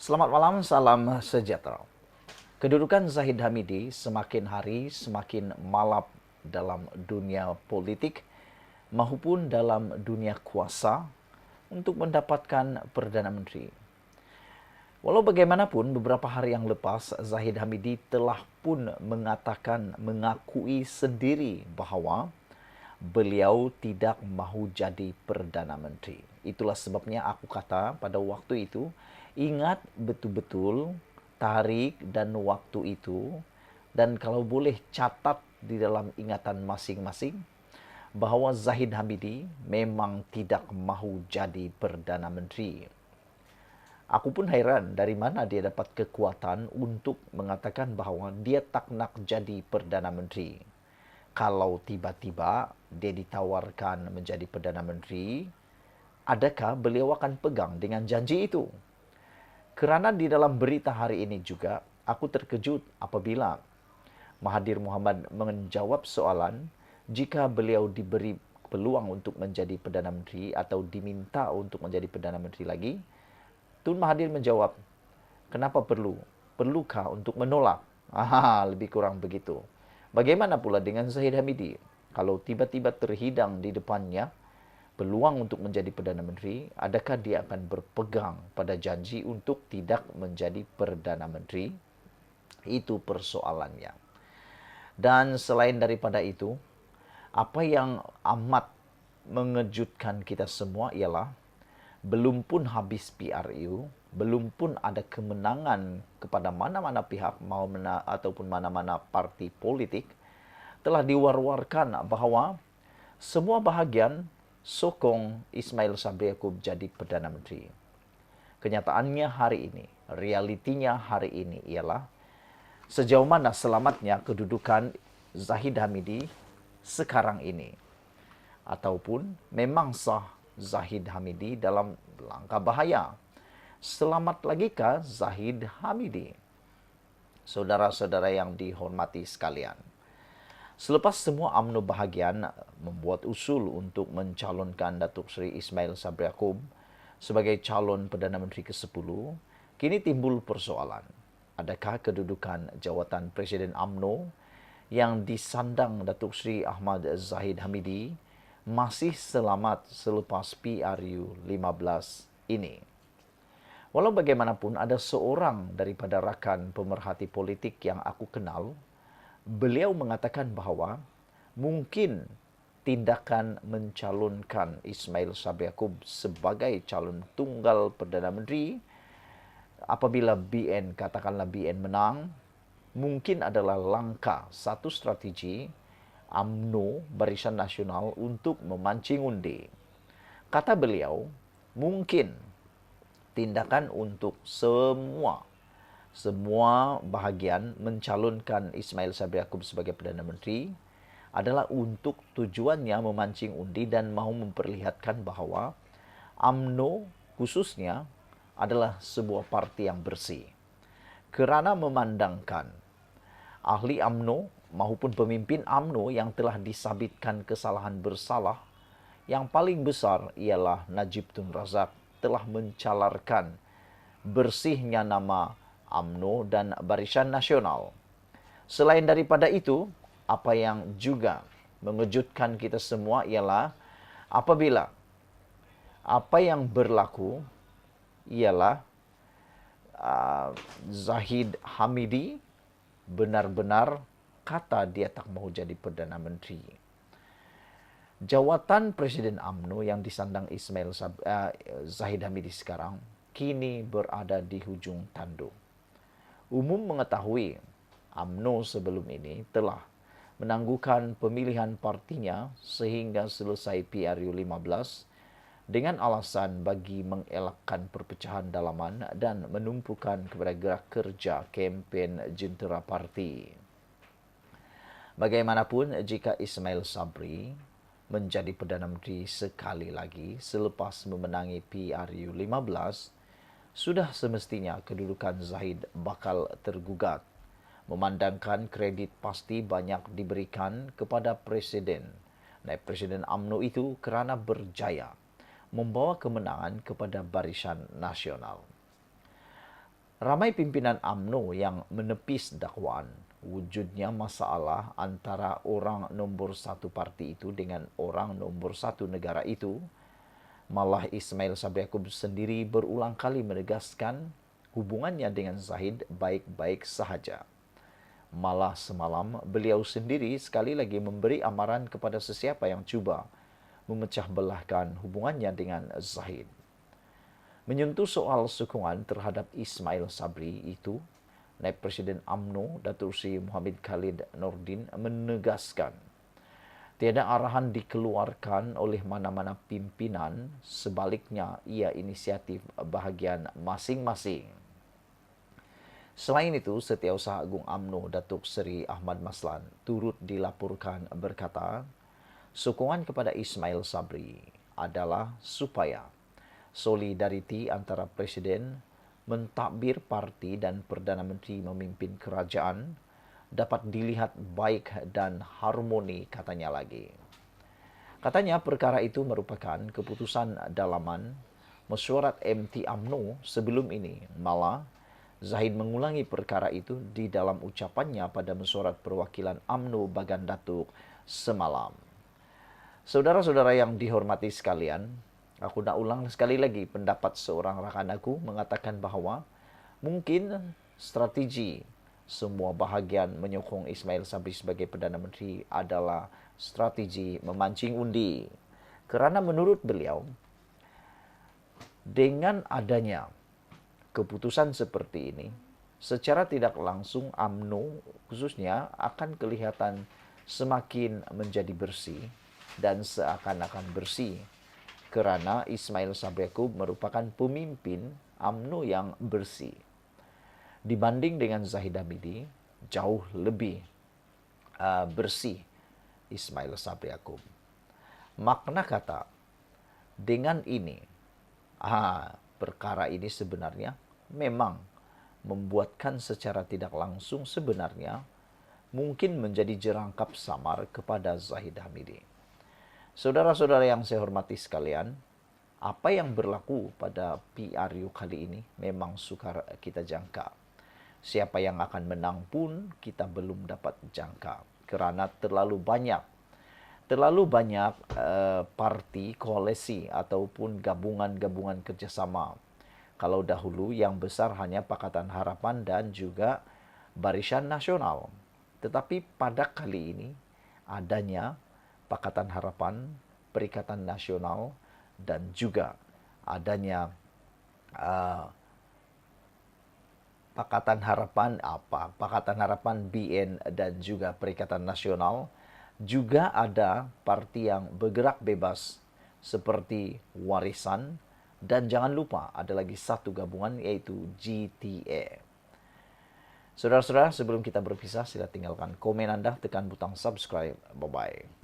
Selamat malam, salam sejahtera. Kedudukan Zahid Hamidi semakin hari semakin malap dalam dunia politik maupun dalam dunia kuasa untuk mendapatkan Perdana Menteri. Walau bagaimanapun, beberapa hari yang lepas, Zahid Hamidi telah pun mengakui sendiri bahwa beliau tidak mahu jadi Perdana Menteri. Itulah sebabnya aku kata pada waktu itu, ingat betul-betul tarikh dan waktu itu, dan kalau boleh catat di dalam ingatan masing-masing, bahwa Zahid Hamidi memang tidak mahu jadi Perdana Menteri. Aku pun heran dari mana dia dapat kekuatan untuk mengatakan bahwa dia tak nak jadi Perdana Menteri. Kalau tiba-tiba dia ditawarkan menjadi Perdana Menteri, adakah beliau akan pegang dengan janji itu? Kerana di dalam berita hari ini juga, aku terkejut apabila Mahathir Mohamad menjawab soalan jika beliau diberi peluang untuk menjadi Perdana Menteri atau diminta untuk menjadi Perdana Menteri lagi. Tun Mahathir menjawab, kenapa perlu? Perlukah untuk menolak? Lebih kurang begitu. Bagaimana pula dengan Zahid Hamidi? Kalau tiba-tiba terhidang di depannya peluang untuk menjadi Perdana Menteri, adakah dia akan berpegang pada janji untuk tidak menjadi Perdana Menteri? Itu persoalannya. Dan selain daripada itu, apa yang amat mengejutkan kita semua ialah belum pun habis PRU, belum pun ada kemenangan kepada mana-mana pihak ataupun mana-mana parti politik, telah diwar-warkan bahwa semua bahagian sokong Ismail Sabri Yaakob jadi Perdana Menteri. Kenyataannya hari ini, realitinya hari ini ialah sejauh mana selamatnya kedudukan Zahid Hamidi sekarang ini. Ataupun memang sah Zahid Hamidi dalam langkah bahaya. Selamat lagikah Zahid Hamidi? Saudara-saudara yang dihormati sekalian, selepas semua UMNO bahagian membuat usul untuk mencalonkan Datuk Seri Ismail Sabri Yaakob sebagai calon Perdana Menteri ke-10, kini timbul persoalan. Adakah kedudukan jawatan Presiden UMNO yang disandang Datuk Seri Ahmad Zahid Hamidi masih selamat selepas PRU 15 ini? Walau bagaimanapun, ada seorang daripada rakan pemerhati politik yang aku kenal, beliau mengatakan bahawa mungkin tindakan mencalonkan Ismail Sabri Yaakob sebagai calon tunggal Perdana Menteri apabila katakanlah BN menang, mungkin adalah langkah satu strategi UMNO Barisan Nasional untuk memancing undi. Kata beliau, mungkin tindakan untuk semua bahagian mencalonkan Ismail Sabri Yaakob sebagai Perdana Menteri adalah untuk tujuannya memancing undi dan mahu memperlihatkan bahawa UMNO khususnya adalah sebuah parti yang bersih. Kerana memandangkan ahli UMNO maupun pemimpin UMNO yang telah disabitkan kesalahan bersalah, yang paling besar ialah Najib Tun Razak telah mencalarkan bersihnya nama UMNO dan Barisan Nasional. Selain daripada itu, apa yang juga mengejutkan kita semua ialah apabila apa yang berlaku ialah Zahid Hamidi benar-benar kata dia tak mahu jadi Perdana Menteri. Jawatan Presiden UMNO yang disandang Zahid Hamidi sekarang kini berada di hujung tanduk. Umum mengetahui UMNO sebelum ini telah menangguhkan pemilihan partinya sehingga selesai PRU 15 dengan alasan bagi mengelakkan perpecahan dalaman dan menumpukan kepada gerak kerja kempen jentera parti. Bagaimanapun, jika Ismail Sabri menjadi Perdana Menteri sekali lagi selepas memenangi PRU 15, sudah semestinya kedudukan Zahid bakal tergugat. Memandangkan kredit pasti banyak diberikan kepada Presiden. Naib Presiden UMNO itu kerana berjaya membawa kemenangan kepada Barisan Nasional. Ramai pimpinan UMNO yang menepis dakwaan wujudnya masalah antara orang nombor satu parti itu dengan orang nombor satu negara itu. Malah Ismail Sabri Yaakob sendiri berulang kali menegaskan hubungannya dengan Zahid baik-baik sahaja. Malah semalam beliau sendiri sekali lagi memberi amaran kepada sesiapa yang cuba memecah belahkan hubungannya dengan Zahid. Menyentuh soal sokongan terhadap Ismail Sabri itu, Naib Presiden UMNO Datuk Seri Muhammad Khalid Nordin menegaskan tiada arahan dikeluarkan oleh mana-mana pimpinan, sebaliknya ia inisiatif bahagian masing-masing. Selain itu, Setiausaha Agung UMNO Datuk Seri Ahmad Maslan turut dilaporkan berkata, sokongan kepada Ismail Sabri adalah supaya solidariti antara Presiden, mentadbir parti dan Perdana Menteri memimpin kerajaan dapat dilihat baik dan harmoni, katanya lagi. Katanya perkara itu merupakan keputusan dalaman mesyuarat MT UMNO sebelum ini. Malah Zahid mengulangi perkara itu di dalam ucapannya pada mesyuarat perwakilan UMNO Bagan Datuk semalam. Saudara-saudara yang dihormati sekalian, aku nak ulang sekali lagi pendapat seorang rakan aku mengatakan bahawa mungkin strategi semua bahagian menyokong Ismail Sabri sebagai Perdana Menteri adalah strategi memancing undi. Kerana menurut beliau, dengan adanya keputusan seperti ini, secara tidak langsung UMNO khususnya akan kelihatan semakin menjadi bersih dan seakan-akan bersih kerana Ismail Sabri Yaakob merupakan pemimpin UMNO yang bersih. Dibanding dengan Zahid Hamidi, jauh lebih bersih Ismail Sabri Yaakob. Makna kata, dengan ini, perkara ini sebenarnya memang membuatkan secara tidak langsung sebenarnya mungkin menjadi jerangkap samar kepada Zahid Hamidi. Saudara-saudara yang saya hormati sekalian, apa yang berlaku pada PRU kali ini memang sukar kita jangka. Siapa yang akan menang pun kita belum dapat jangka kerana terlalu banyak parti, koalisi ataupun gabungan-gabungan kerjasama. Kalau dahulu yang besar hanya Pakatan Harapan dan juga Barisan Nasional. Tetapi pada kali ini adanya Pakatan Harapan, Perikatan Nasional dan juga adanya Pakatan Harapan BN dan juga Perikatan Nasional. Juga ada parti yang bergerak bebas seperti Warisan dan jangan lupa ada lagi satu gabungan yaitu GTA. Saudara-saudara, sebelum kita berpisah, sila tinggalkan komen Anda, tekan butang subscribe. Bye-bye.